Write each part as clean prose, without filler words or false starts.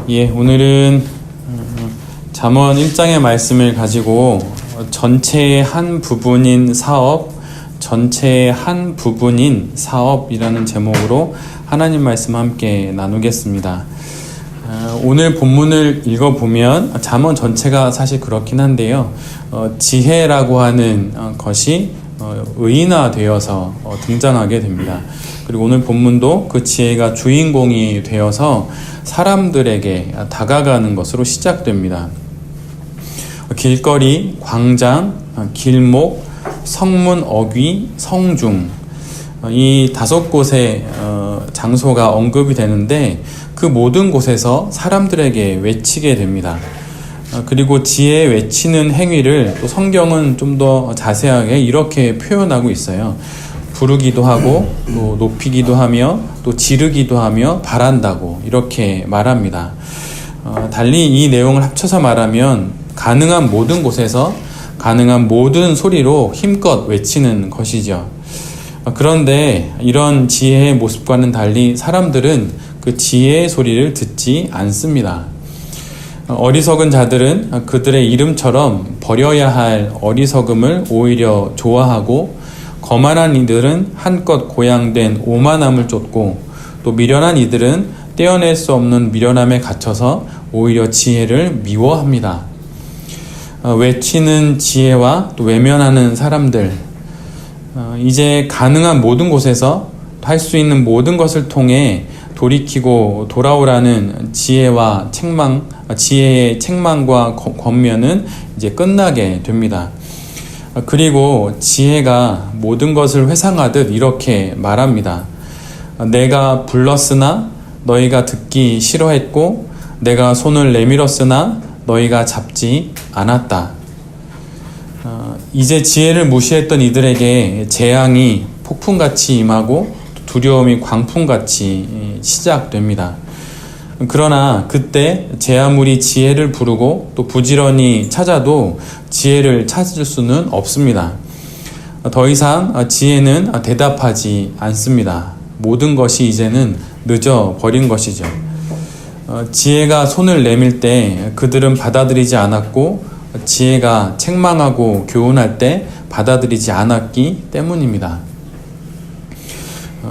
오늘은 잠언 1장의 말씀을 가지고 전체의 한 부분인 사업이라는 제목으로 하나님 말씀 함께 나누겠습니다. 오늘 본문을 읽어보면 잠언 전체가 사실 그렇긴 한데요. 지혜라고 하는 것이 의인화되어서 등장하게 됩니다. 그리고 오늘 본문도 그 지혜가 주인공이 되어서 사람들에게 다가가는 것으로 시작됩니다. 길거리, 광장, 길목, 성문, 어귀, 성중, 이 5곳의 장소가 언급이 되는데 그 모든 곳에서 사람들에게 외치게 됩니다. 그리고 지혜 외치는 행위를 또 성경은 좀 더 자세하게 이렇게 표현하고 있어요. 부르기도 하고 또 높이기도 하며 또 지르기도 하며 바란다고 이렇게 말합니다. 달리 이 내용을 합쳐서 말하면 가능한 모든 곳에서 가능한 모든 소리로 힘껏 외치는 것이죠. 그런데 이런 지혜의 모습과는 달리 사람들은 그 지혜의 소리를 듣지 않습니다. 어리석은 자들은 그들의 이름처럼 버려야 할 어리석음을 오히려 좋아하고, 거만한 이들은 한껏 고양된 오만함을 쫓고, 또 미련한 이들은 떼어낼 수 없는 미련함에 갇혀서 오히려 지혜를 미워합니다. 외치는 지혜와 또 외면하는 사람들, 이제 가능한 모든 곳에서 할 수 있는 모든 것을 통해 돌이키고 돌아오라는 지혜의 책망과 권면은 이제 끝나게 됩니다. 그리고 지혜가 모든 것을 회상하듯 이렇게 말합니다. 내가 불렀으나 너희가 듣기 싫어했고, 내가 손을 내밀었으나 너희가 잡지 않았다. 이제 지혜를 무시했던 이들에게 재앙이 폭풍같이 임하고 두려움이 광풍같이 시작됩니다. 그러나 그때 제 아무리 지혜를 부르고 또 부지런히 찾아도 지혜를 찾을 수는 없습니다. 더 이상 지혜는 대답하지 않습니다. 모든 것이 이제는 늦어버린 것이죠. 지혜가 손을 내밀 때 그들은 받아들이지 않았고, 지혜가 책망하고 교훈할 때 받아들이지 않았기 때문입니다.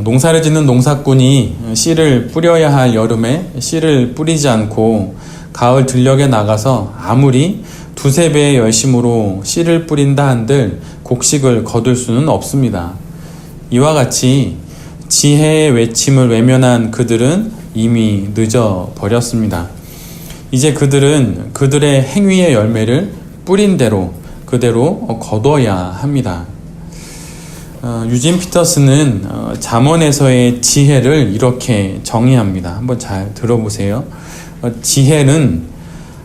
농사를 짓는 농사꾼이 씨를 뿌려야 할 여름에 씨를 뿌리지 않고 가을 들녘에 나가서 아무리 2-3배의 열심으로 씨를 뿌린다 한들 곡식을 거둘 수는 없습니다. 이와 같이 지혜의 외침을 외면한 그들은 이미 늦어버렸습니다. 이제 그들은 그들의 행위의 열매를 뿌린 대로 그대로 거둬야 합니다. 유진 피터스는 잠언에서의 지혜를 이렇게 정의합니다. 한번 잘 들어보세요. 지혜는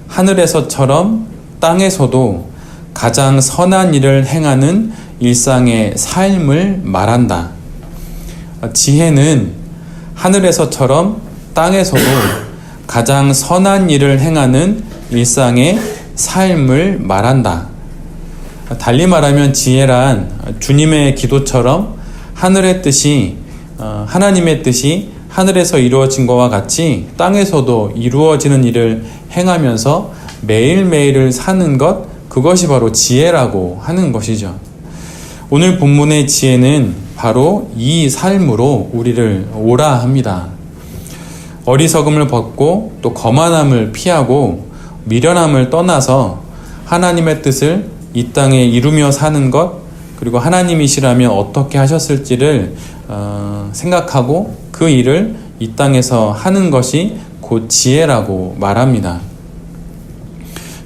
하늘에서처럼 땅에서도 가장 선한 일을 행하는 일상의 삶을 말한다. 지혜는 하늘에서처럼 땅에서도 가장 선한 일을 행하는 일상의 삶을 말한다. 달리 말하면 지혜란 주님의 기도처럼 하나님의 뜻이 하늘에서 이루어진 것과 같이 땅에서도 이루어지는 일을 행하면서 매일매일을 사는 것, 그것이 바로 지혜라고 하는 것이죠. 오늘 본문의 지혜는 바로 이 삶으로 우리를 오라 합니다. 어리석음을 벗고 또 거만함을 피하고 미련함을 떠나서 하나님의 뜻을 이 땅에 이루며 사는 것, 그리고 하나님이시라면 어떻게 하셨을지를 생각하고 그 일을 이 땅에서 하는 것이 곧 지혜라고 말합니다.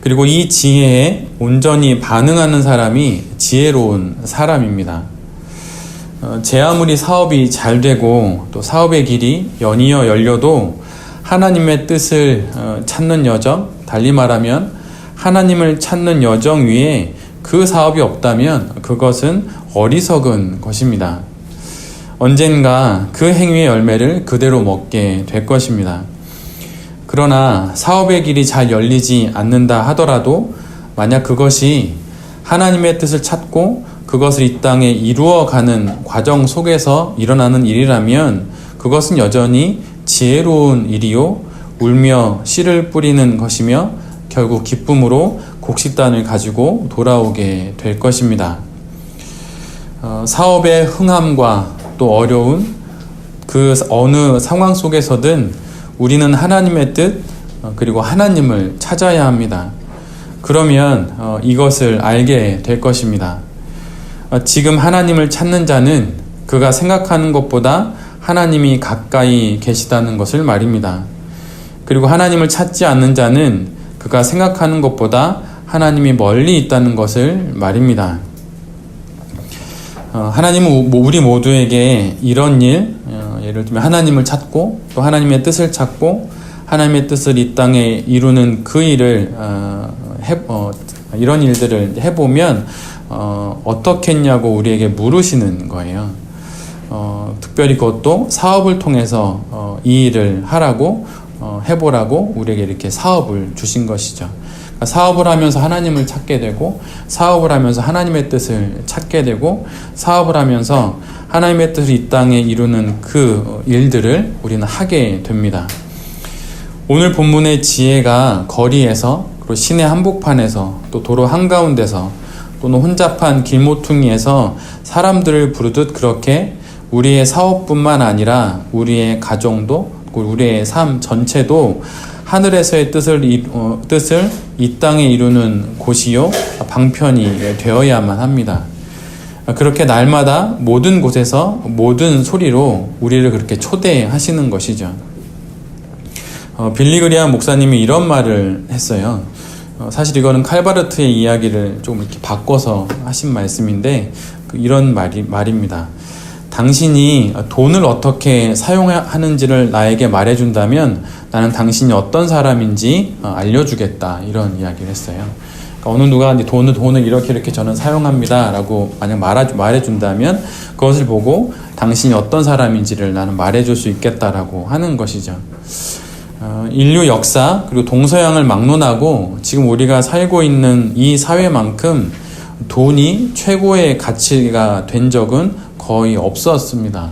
그리고 이 지혜에 온전히 반응하는 사람이 지혜로운 사람입니다. 제 아무리 사업이 잘 되고 또 사업의 길이 연이어 열려도 하나님의 뜻을 찾는 여정, 달리 말하면 하나님을 찾는 여정 위에 그 사업이 없다면 그것은 어리석은 것입니다. 언젠가 그 행위의 열매를 그대로 먹게 될 것입니다. 그러나 사업의 길이 잘 열리지 않는다 하더라도 만약 그것이 하나님의 뜻을 찾고 그것을 이 땅에 이루어가는 과정 속에서 일어나는 일이라면 그것은 여전히 지혜로운 일이요 울며 씨를 뿌리는 것이며 결국 기쁨으로 곡식단을 가지고 돌아오게 될 것입니다. 사업의 흥함과 또 어려운 그 어느 상황 속에서든 우리는 하나님의 뜻 그리고 하나님을 찾아야 합니다. 그러면 이것을 알게 될 것입니다. 지금 하나님을 찾는 자는 그가 생각하는 것보다 하나님이 가까이 계시다는 것을 말입니다. 그리고 하나님을 찾지 않는 자는 그가 생각하는 것보다 하나님이 멀리 있다는 것을 말입니다. 하나님은 우리 모두에게 이런 일, 예를 들면 하나님을 찾고 또 하나님의 뜻을 찾고 하나님의 뜻을 이 땅에 이루는 그 일을 이런 일들을 해보면 어떻게 했냐고 우리에게 물으시는 거예요. 특별히 그것도 사업을 통해서 이 일을 하라고 해보라고 우리에게 이렇게 사업을 주신 것이죠. 그러니까 사업을 하면서 하나님을 찾게 되고 사업을 하면서 하나님의 뜻을 찾게 되고 사업을 하면서 하나님의 뜻을 이 땅에 이루는 그 일들을 우리는 하게 됩니다. 오늘 본문의 지혜가 거리에서 그리고 시내 한복판에서 또 도로 한가운데서 또는 혼잡한 길모퉁이에서 사람들을 부르듯 그렇게 우리의 사업뿐만 아니라 우리의 가정도 우리의 삶 전체도 하늘에서의 뜻을 이 땅에 이루는 곳이요 방편이 되어야만 합니다. 그렇게 날마다 모든 곳에서 모든 소리로 우리를 그렇게 초대하시는 것이죠. 빌리 그리함 목사님이 이런 말을 했어요. 사실 이거는 칼바르트의 이야기를 좀 이렇게 바꿔서 하신 말씀인데 이런 말입니다. 당신이 돈을 어떻게 사용하는지를 나에게 말해준다면 나는 당신이 어떤 사람인지 알려주겠다, 이런 이야기를 했어요. 그러니까 어느 누가 돈을 이렇게 저는 사용합니다 라고 만약 말해준다면 그것을 보고 당신이 어떤 사람인지를 나는 말해줄 수 있겠다라고 하는 것이죠. 인류 역사 그리고 동서양을 막론하고 지금 우리가 살고 있는 이 사회만큼 돈이 최고의 가치가 된 적은 거의 없었습니다.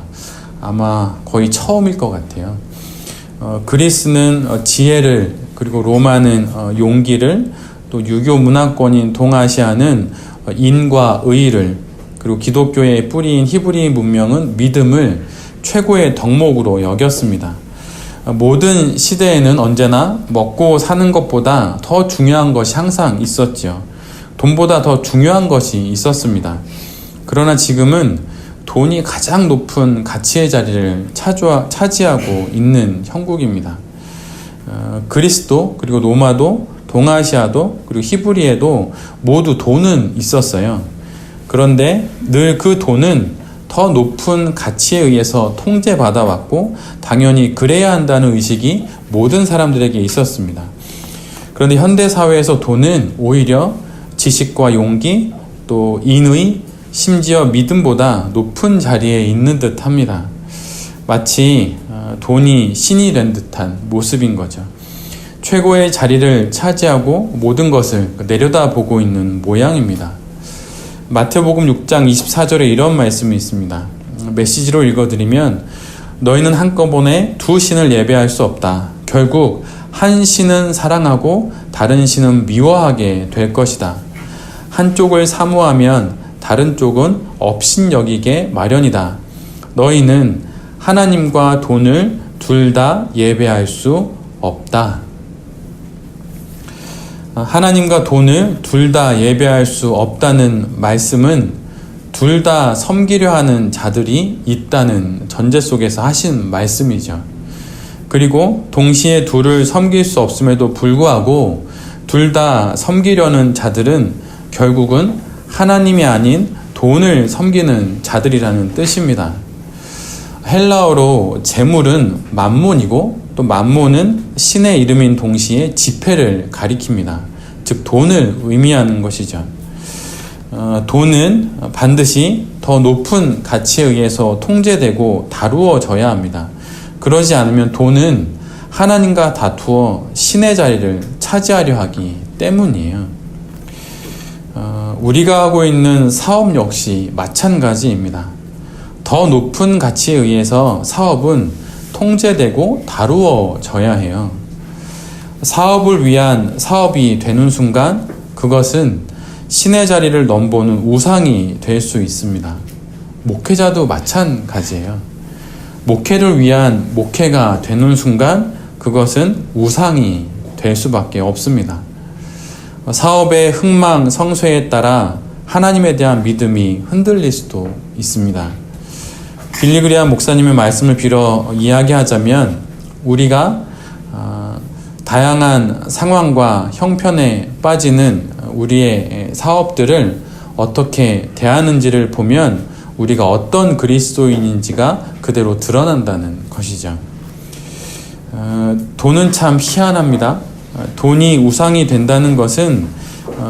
아마 거의 처음일 것 같아요. 그리스는 지혜를, 그리고 로마는 용기를, 또 유교 문화권인 동아시아는 인과 의를, 그리고 기독교의 뿌리인 히브리 문명은 믿음을 최고의 덕목으로 여겼습니다. 모든 시대에는 언제나 먹고 사는 것보다 더 중요한 것이 항상 있었죠. 돈보다 더 중요한 것이 있었습니다. 그러나 지금은 돈이 가장 높은 가치의 자리를 차지하고 있는 형국입니다. 그리스도, 그리고 로마도, 동아시아도, 그리고 히브리에도 모두 돈은 있었어요. 그런데 늘 그 돈은 더 높은 가치에 의해서 통제받아왔고 당연히 그래야 한다는 의식이 모든 사람들에게 있었습니다. 그런데 현대사회에서 돈은 오히려 지식과 용기, 또 인의, 심지어 믿음보다 높은 자리에 있는 듯 합니다. 마치 돈이 신이 된 듯한 모습인 거죠. 최고의 자리를 차지하고 모든 것을 내려다보고 있는 모양입니다. 마태복음 6장 24절에 이런 말씀이 있습니다. 메시지로 읽어드리면 너희는 한꺼번에 두 신을 예배할 수 없다. 결국 한 신은 사랑하고 다른 신은 미워하게 될 것이다. 한쪽을 사모하면 다른 쪽은 업신여기게 마련이다. 너희는 하나님과 돈을 둘 다 예배할 수 없다. 하나님과 돈을 둘 다 예배할 수 없다는 말씀은 둘 다 섬기려 하는 자들이 있다는 전제 속에서 하신 말씀이죠. 그리고 동시에 둘을 섬길 수 없음에도 불구하고 둘 다 섬기려는 자들은 결국은 하나님이 아닌 돈을 섬기는 자들이라는 뜻입니다. 헬라어로 재물은 맘몬이고 또 맘몬은 신의 이름인 동시에 지폐를 가리킵니다. 즉 돈을 의미하는 것이죠. 돈은 반드시 더 높은 가치에 의해서 통제되고 다루어져야 합니다. 그러지 않으면 돈은 하나님과 다투어 신의 자리를 차지하려 하기 때문이에요. 우리가 하고 있는 사업 역시 마찬가지입니다. 더 높은 가치에 의해서 사업은 통제되고 다루어져야 해요. 사업을 위한 사업이 되는 순간 그것은 신의 자리를 넘보는 우상이 될 수 있습니다. 목회자도 마찬가지예요. 목회를 위한 목회가 되는 순간 그것은 우상이 될 수밖에 없습니다. 사업의 흥망성쇠에 따라 하나님에 대한 믿음이 흔들릴 수도 있습니다. 빌리 그리함 목사님의 말씀을 빌어 이야기하자면 우리가 다양한 상황과 형편에 빠지는 우리의 사업들을 어떻게 대하는지를 보면 우리가 어떤 그리스도인인지가 그대로 드러난다는 것이죠. 돈은 참 희한합니다. 돈이 우상이 된다는 것은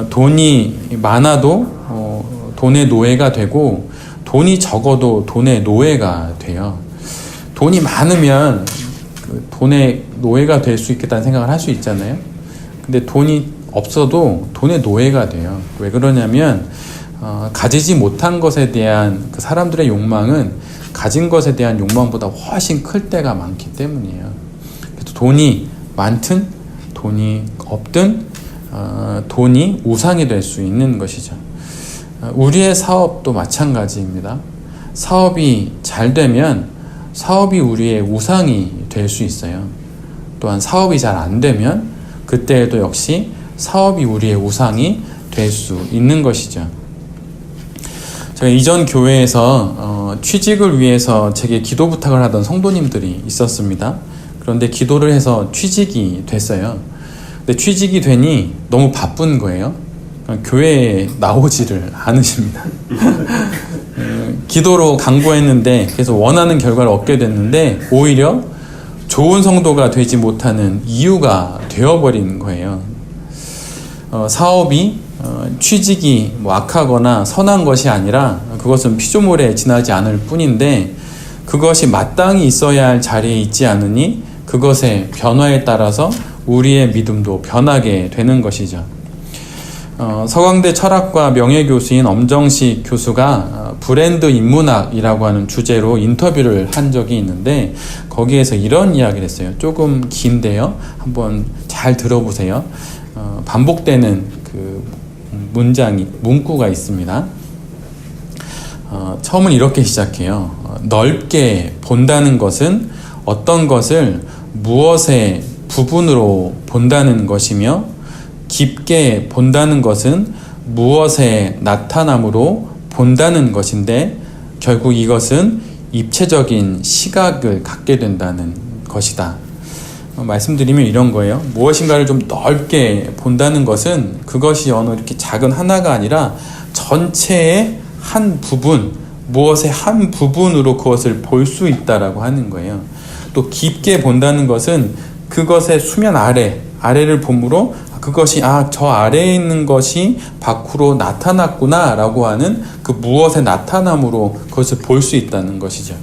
돈이 많아도 돈의 노예가 되고 돈이 적어도 돈의 노예가 돼요. 돈이 많으면 돈의 노예가 될 수 있겠다는 생각을 할 수 있잖아요. 근데 돈이 없어도 돈의 노예가 돼요. 왜 그러냐면 가지지 못한 것에 대한 그 사람들의 욕망은 가진 것에 대한 욕망보다 훨씬 클 때가 많기 때문이에요. 그래서 돈이 많든 돈이 없든 돈이 우상이 될 수 있는 것이죠. 우리의 사업도 마찬가지입니다. 사업이 잘 되면 사업이 우리의 우상이 될 수 있어요. 또한 사업이 잘 안 되면 그때에도 역시 사업이 우리의 우상이 될 수 있는 것이죠. 제가 이전 교회에서 취직을 위해서 제게 기도 부탁을 하던 성도님들이 있었습니다. 그런데 기도를 해서 취직이 됐어요. 근데 취직이 되니 너무 바쁜 거예요. 교회에 나오지를 않으십니다. 기도로 강구했는데 그래서 원하는 결과를 얻게 됐는데 오히려 좋은 성도가 되지 못하는 이유가 되어버린 거예요. 사업이 취직이 악하거나 선한 것이 아니라 그것은 피조물에 지나지 않을 뿐인데 그것이 마땅히 있어야 할 자리에 있지 않으니 그것의 변화에 따라서 우리의 믿음도 변하게 되는 것이죠. 서강대 철학과 명예교수인 엄정식 교수가 브랜드 인문학이라고 하는 주제로 인터뷰를 한 적이 있는데 거기에서 이런 이야기를 했어요. 조금 긴데요. 한번 잘 들어보세요. 반복되는 그 문구가 있습니다. 처음은 이렇게 시작해요. 넓게 본다는 것은 어떤 것을 무엇의 부분으로 본다는 것이며 깊게 본다는 것은 무엇의 나타남으로 본다는 것인데 결국 이것은 입체적인 시각을 갖게 된다는 것이다. 말씀드리면 이런 거예요. 무엇인가를 좀 넓게 본다는 것은 그것이 어느 이렇게 작은 하나가 아니라 전체의 한 부분, 무엇의 한 부분으로 그것을 볼 수 있다라고 하는 거예요. 또 깊게 본다는 것은 그것의 수면 아래를 보므로 그것이 저 아래에 있는 것이 밖으로 나타났구나 라고 하는 그 무엇의 나타남으로 그것을 볼 수 있다는 것이죠.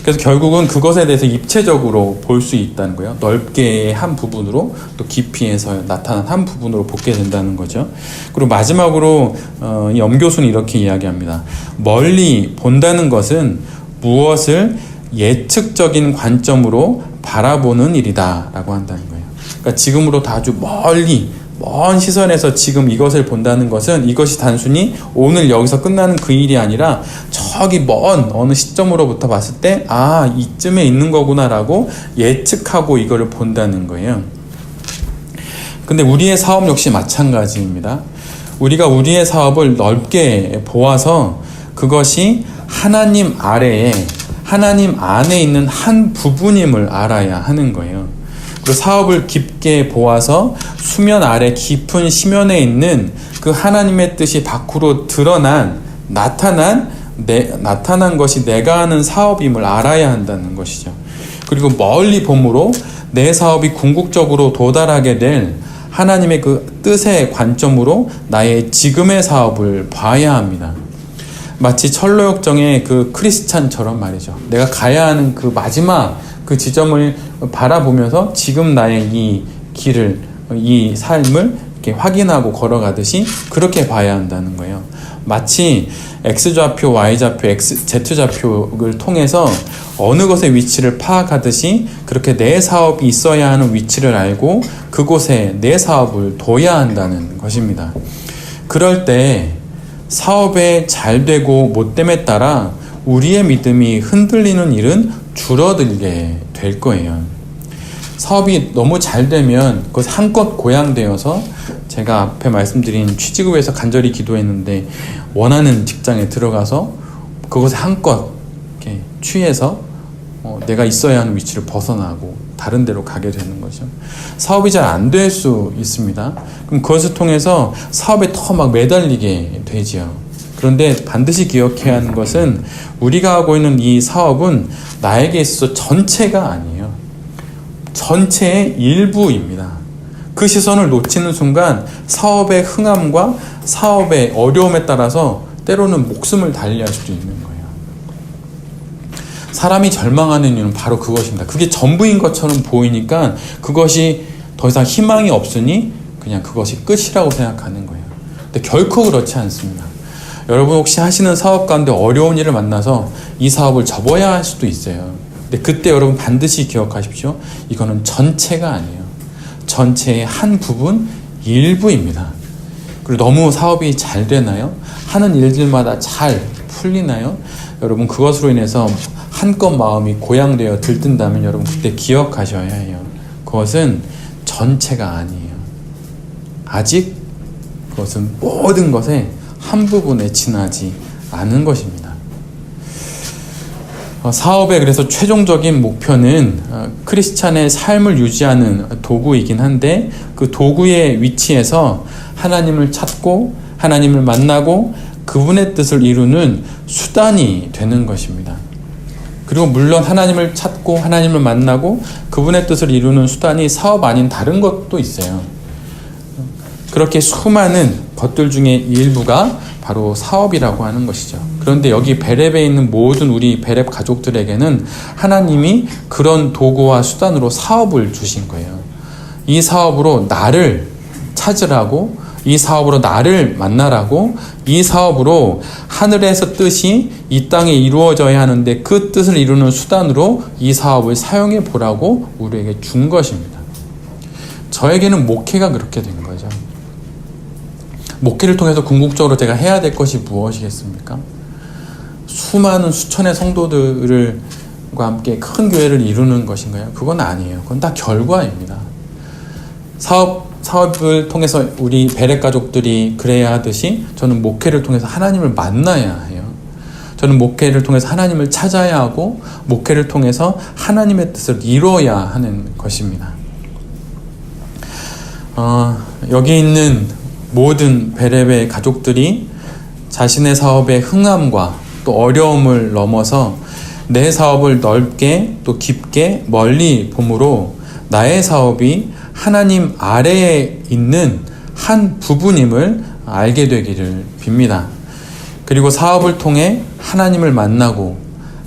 그래서 결국은 그것에 대해서 입체적으로 볼 수 있다는 거예요. 넓게의 한 부분으로 또 깊이에서 나타난 한 부분으로 보게 된다는 거죠. 그리고 마지막으로 이 엄교수는 이렇게 이야기합니다. 멀리 본다는 것은 무엇을 예측적인 관점으로 바라보는 일이다 라고 한다는 거예요. 그러니까 지금으로부터 아주 멀리 먼 시선에서 지금 이것을 본다는 것은 이것이 단순히 오늘 여기서 끝나는 그 일이 아니라 저기 먼 어느 시점으로부터 봤을 때 이쯤에 있는 거구나 라고 예측하고 이거를 본다는 거예요. 근데 우리의 사업 역시 마찬가지입니다. 우리가 우리의 사업을 넓게 보아서 그것이 하나님 아래에 하나님 안에 있는 한 부분임을 알아야 하는 거예요. 그리고 사업을 깊게 보아서 수면 아래 깊은 심연에 있는 그 하나님의 뜻이 밖으로 나타난 것이 내가 하는 사업임을 알아야 한다는 것이죠. 그리고 멀리 봄으로 내 사업이 궁극적으로 도달하게 될 하나님의 그 뜻의 관점으로 나의 지금의 사업을 봐야 합니다. 마치 철로역정의 그 크리스찬처럼 말이죠. 내가 가야 하는 그 마지막 그 지점을 바라보면서 지금 나의 이 길을, 이 삶을 이렇게 확인하고 걸어가듯이 그렇게 봐야 한다는 거예요. 마치 X좌표, Y좌표, Z좌표를 통해서 어느 것의 위치를 파악하듯이 그렇게 내 사업이 있어야 하는 위치를 알고 그곳에 내 사업을 둬야 한다는 것입니다. 그럴 때 사업에 잘 되고 못됨에 따라 우리의 믿음이 흔들리는 일은 줄어들게 될 거예요. 사업이 너무 잘 되면 그것이 한껏 고양되어서 제가 앞에 말씀드린 취직을 위해서 간절히 기도했는데 원하는 직장에 들어가서 그것에 한껏 이렇게 취해서 내가 있어야 하는 위치를 벗어나고 다른 데로 가게 되는 거죠. 사업이 잘 안 될 수 있습니다. 그럼 그것을 통해서 사업에 더 막 매달리게 되지요. 그런데 반드시 기억해야 하는 것은 우리가 하고 있는 이 사업은 나에게 있어서 전체가 아니에요. 전체의 일부입니다. 그 시선을 놓치는 순간 사업의 흥함과 사업의 어려움에 따라서 때로는 목숨을 달리할 수도 있는 거예요. 사람이 절망하는 이유는 바로 그것입니다. 그게 전부인 것처럼 보이니까 그것이 더 이상 희망이 없으니 그냥 그것이 끝이라고 생각하는 거예요. 근데 결코 그렇지 않습니다. 여러분 혹시 하시는 사업 가운데 어려운 일을 만나서 이 사업을 접어야 할 수도 있어요. 근데 그때 여러분 반드시 기억하십시오. 이거는 전체가 아니에요. 전체의 한 부분, 일부입니다. 그리고 너무 사업이 잘 되나요? 하는 일들마다 잘 풀리나요? 여러분 그것으로 인해서 한껏 마음이 고양되어 들뜬다면 여러분 그때 기억하셔야 해요. 그것은 전체가 아니에요. 아직 그것은 모든 것의 한 부분에 지나지 않은 것입니다. 사업의 그래서 최종적인 목표는 크리스찬의 삶을 유지하는 도구이긴 한데 그 도구의 위치에서 하나님을 찾고 하나님을 만나고 그분의 뜻을 이루는 수단이 되는 것입니다. 그리고 물론 하나님을 찾고 하나님을 만나고 그분의 뜻을 이루는 수단이 사업 아닌 다른 것도 있어요. 그렇게 수많은 것들 중에 일부가 바로 사업이라고 하는 것이죠. 그런데 여기 베렙에 있는 모든 우리 베렙 가족들에게는 하나님이 그런 도구와 수단으로 사업을 주신 거예요. 이 사업으로 나를 찾으라고, 이 사업으로 나를 만나라고, 이 사업으로 하늘에서 뜻이 이 땅에 이루어져야 하는데 그 뜻을 이루는 수단으로 이 사업을 사용해 보라고 우리에게 준 것입니다. 저에게는 목회가 그렇게 된 거죠. 목회를 통해서 궁극적으로 제가 해야 될 것이 무엇이겠습니까? 수많은 수천의 성도들과 함께 큰 교회를 이루는 것인가요? 그건 아니에요. 그건 다 결과입니다. 사업을 통해서 우리 베렙 가족들이 그래야 하듯이 저는 목회를 통해서 하나님을 만나야 해요. 저는 목회를 통해서 하나님을 찾아야 하고 목회를 통해서 하나님의 뜻을 이루어야 하는 것입니다. 여기 있는 모든 베렙의 가족들이 자신의 사업의 흥함과 또 어려움을 넘어서 내 사업을 넓게 또 깊게 멀리 봄으로 나의 사업이 하나님 아래에 있는 한 부분임을 알게 되기를 빕니다. 그리고 사업을 통해 하나님을 만나고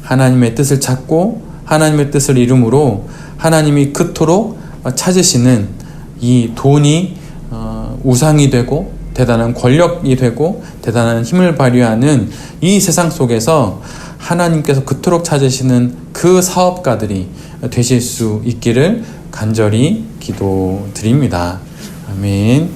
하나님의 뜻을 찾고 하나님의 뜻을 이룸으로 하나님이 그토록 찾으시는 이 돈이 우상이 되고 대단한 권력이 되고 대단한 힘을 발휘하는 이 세상 속에서 하나님께서 그토록 찾으시는 그 사업가들이 되실 수 있기를 간절히 기도드립니다. 아멘.